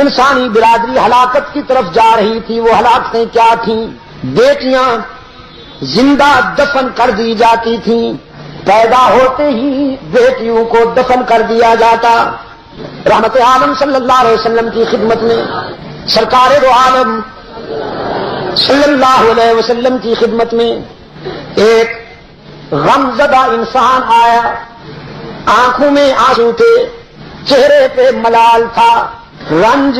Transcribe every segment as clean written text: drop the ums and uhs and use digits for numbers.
انسانی برادری ہلاکت کی طرف جا رہی تھی. وہ ہلاکتیں کیا تھیں؟ بیٹیاں زندہ دفن کر دی جاتی تھیں. پیدا ہوتے ہی بیٹیوں کو دفن کر دیا جاتا. رحمت عالم صلی اللہ علیہ وسلم کی خدمت میں، سرکار دو عالم صلی اللہ علیہ وسلم کی خدمت میں ایک غمزدہ انسان آیا. آنکھوں میں آنسو تھے، چہرے پہ ملال تھا، رنج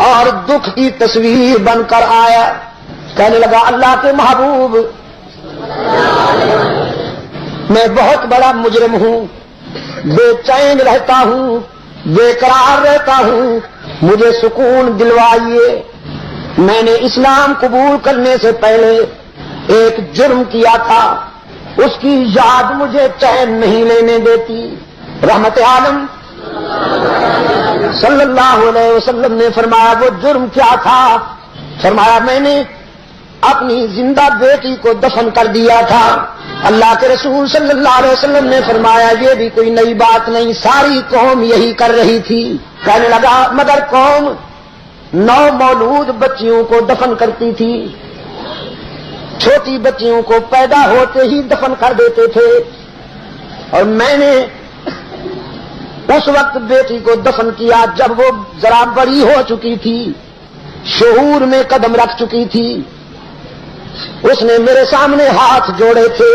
اور دکھ کی تصویر بن کر آیا. کہنے لگا اللہ کے محبوب، میں بہت بڑا مجرم ہوں، بے چین رہتا ہوں، بے قرار رہتا ہوں، مجھے سکون دلوائیے. میں نے اسلام قبول کرنے سے پہلے ایک جرم کیا تھا، اس کی یاد مجھے چین نہیں لینے دیتی. رحمت عالم صلی اللہ علیہ وسلم نے فرمایا وہ جرم کیا تھا؟ فرمایا میں نے اپنی زندہ بیٹی کو دفن کر دیا تھا. اللہ کے رسول صلی اللہ علیہ وسلم نے فرمایا یہ بھی کوئی نئی بات نہیں، ساری قوم یہی کر رہی تھی. کہنے لگا مگر قوم 9 مولود بچیوں کو دفن کرتی تھی، چھوٹی بچیوں کو پیدا ہوتے ہی دفن کر دیتے تھے، اور میں نے اس وقت بیٹی کو دفن کیا جب وہ ذرا بڑی ہو چکی تھی، شعور میں قدم رکھ چکی تھی. اس نے میرے سامنے ہاتھ جوڑے تھے،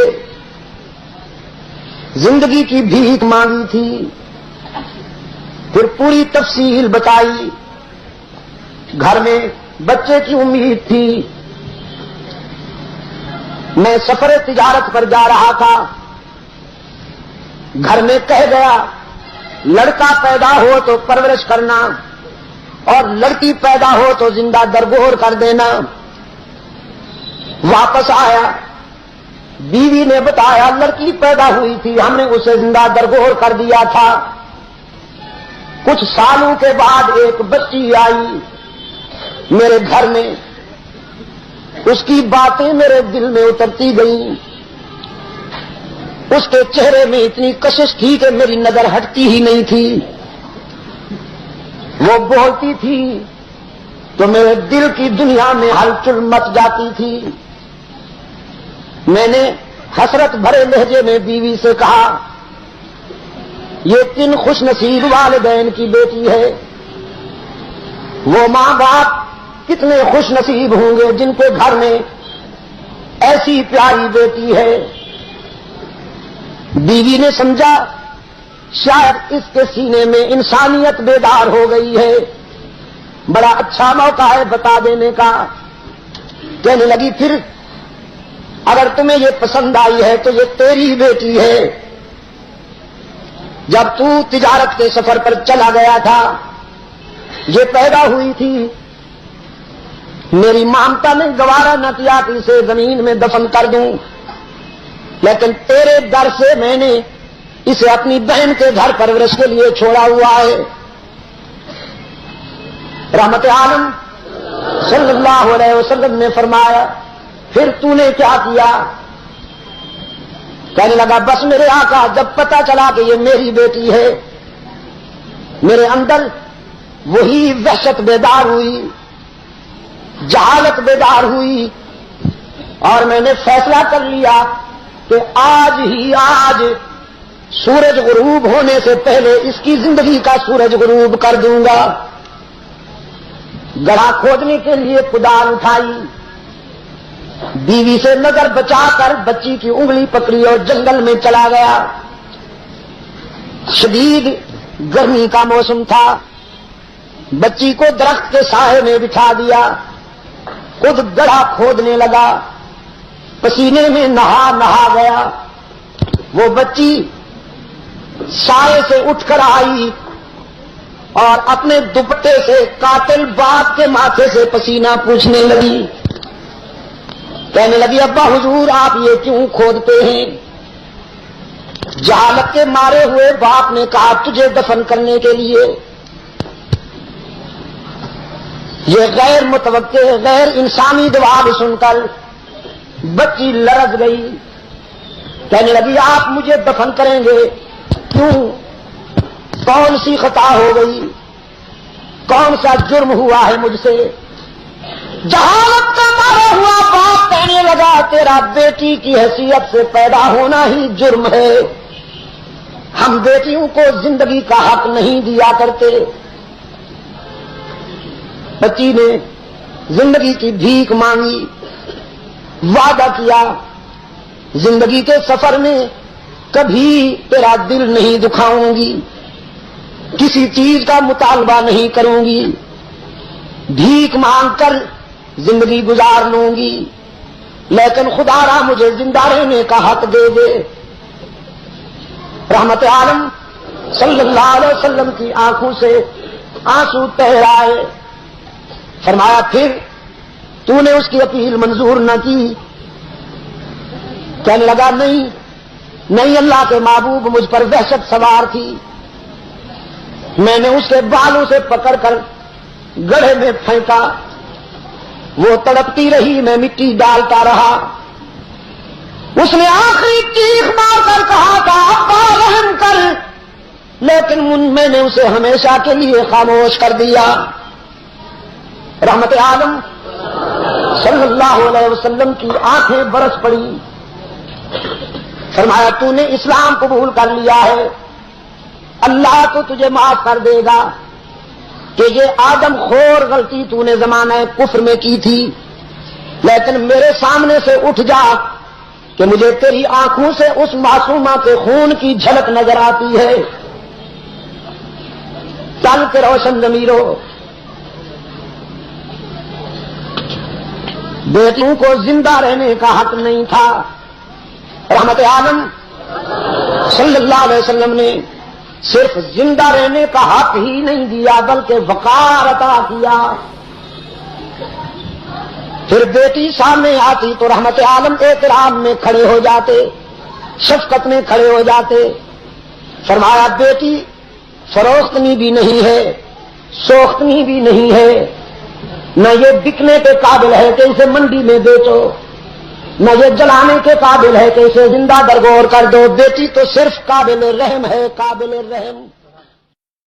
زندگی کی بھیک مانگی تھی، پھر پوری تفصیل بتائی. گھر میں بچے کی امید تھی. میں سفر تجارت پر جا رہا تھا، گھر میں کہہ گیا لڑکا پیدا ہو تو پرورش کرنا اور لڑکی پیدا ہو تو زندہ درگور کر دینا. واپس آیا، بیوی نے بتایا لڑکی پیدا ہوئی تھی، ہم نے اسے زندہ درگور کر دیا تھا. کچھ سالوں کے بعد ایک بچی آئی میرے گھر میں، اس کی باتیں میرے دل میں اترتی گئیں. اس کے چہرے میں اتنی کشش تھی کہ میری نظر ہٹتی ہی نہیں تھی. وہ بولتی تھی تو میرے دل کی دنیا میں ہلچل مچ جاتی تھی. میں نے حسرت بھرے لہجے میں بیوی سے کہا یہ کن خوش نصیب والدین کی بیٹی ہے. وہ ماں باپ کتنے خوش نصیب ہوں گے جن کے گھر میں ایسی پیاری بیٹی ہے. بیوی نے سمجھا شاید اس کے سینے میں انسانیت بیدار ہو گئی ہے، بڑا اچھا موقع ہے بتا دینے کا. کہنے لگی پھر اگر تمہیں یہ پسند آئی ہے تو یہ تیری بیٹی ہے. جب تو تجارت کے سفر پر چلا گیا تھا یہ پیدا ہوئی تھی، میری مامتا نے گوارا نہ کیا کہ اسے زمین میں دفن کر دوں، لیکن تیرے در سے میں نے اسے اپنی بہن کے گھر پرورش کے لیے چھوڑا ہوا ہے. رحمت عالم صلی اللہ علیہ وسلم نے فرمایا پھر تو نے کیا کیا؟ کہنے لگا بس میرے آقا جب پتہ چلا کہ یہ میری بیٹی ہے میرے اندر وہی وحشت بیدار ہوئی، جہالت بیدار ہوئی، اور میں نے فیصلہ کر لیا کہ آج سورج غروب ہونے سے پہلے اس کی زندگی کا سورج غروب کر دوں گا. گڑھا کھودنے کے لیے کدال اٹھائی، بیوی سے نظر بچا کر بچی کی انگلی پکڑی اور جنگل میں چلا گیا. شدید گرمی کا موسم تھا، بچی کو درخت کے سائے میں بٹھا دیا، خود گڑھا کھودنے لگا، پسینے میں نہا گیا. وہ بچی سائے سے اٹھ کر آئی اور اپنے دوپٹے سے قاتل باپ کے ماتھے سے پسینہ پوچھنے لگی. کہنے لگی ابا حضور آپ یہ کیوں کھودتے ہیں؟ جہالت کے مارے ہوئے باپ نے کہا تجھے دفن کرنے کے لیے. یہ غیر متوقع غیر انسانی جواب سن کر بچی لرز گئی. کہنے لگی آپ مجھے دفن کریں گے؟ کیوں؟ کون سی خطا ہو گئی؟ کون سا جرم ہوا ہے مجھ سے؟ جہالت کا مارا ہوا باپ کہنے لگا تیرا بیٹی کی حیثیت سے پیدا ہونا ہی جرم ہے، ہم بیٹیوں کو زندگی کا حق نہیں دیا کرتے۔ بچی نے زندگی کی بھیک مانگی، وعدہ کیا زندگی کے سفر میں کبھی تیرا دل نہیں دکھاؤں گی، کسی چیز کا مطالبہ نہیں کروں گی، بھیک مانگ کر زندگی گزار لوں گی، لیکن خدا را مجھے زندہ رہنے کا حق دے دے۔ رحمت عالم صلی اللہ علیہ وسلم کی آنکھوں سے آنسو تہرائے، فرمایا پھر تو نے اس کی اپیل منظور نہ کی؟ کہنے لگا نہیں اللہ کے محبوب، مجھ پر وحشت سوار تھی، میں نے اس کے بالوں سے پکڑ کر گڑھے میں پھینکا، وہ تڑپتی رہی، میں مٹی ڈالتا رہا، اس نے آخری چیخ مار کر کہا تھا ابا رحم کر، لیکن میں نے اسے ہمیشہ کے لیے خاموش کر دیا۔ رحمت عالم صلی اللہ علیہ وسلم کی آنکھیں برس پڑی، فرمایا تو نے اسلام قبول کر لیا ہے، اللہ تو تجھے معاف کر دے گا کہ یہ آدم خور غلطی تو نے زمانہ کفر میں کی تھی، لیکن میرے سامنے سے اٹھ جا کہ مجھے تیری آنکھوں سے اس معصومہ کے خون کی جھلک نظر آتی ہے۔ چل کے روشن ضمیرو، بیٹیوں کو زندہ رہنے کا حق نہیں تھا، رحمت عالم صلی اللہ علیہ وسلم نے صرف زندہ رہنے کا حق ہی نہیں دیا بلکہ وقار عطا کیا۔ پھر بیٹی سامنے آتی تو رحمت عالم احترام میں کھڑے ہو جاتے، شفقت میں کھڑے ہو جاتے، فرمایا بیٹی فروختنی بھی نہیں ہے، سوختنی بھی نہیں ہے، نہ یہ بکنے کے قابل ہے کہ اسے منڈی میں بیچو، نہ یہ جلانے کے قابل ہے کہ اسے زندہ درگور کر دو، بیٹی تو صرف قابل رحم ہے، قابل رحم۔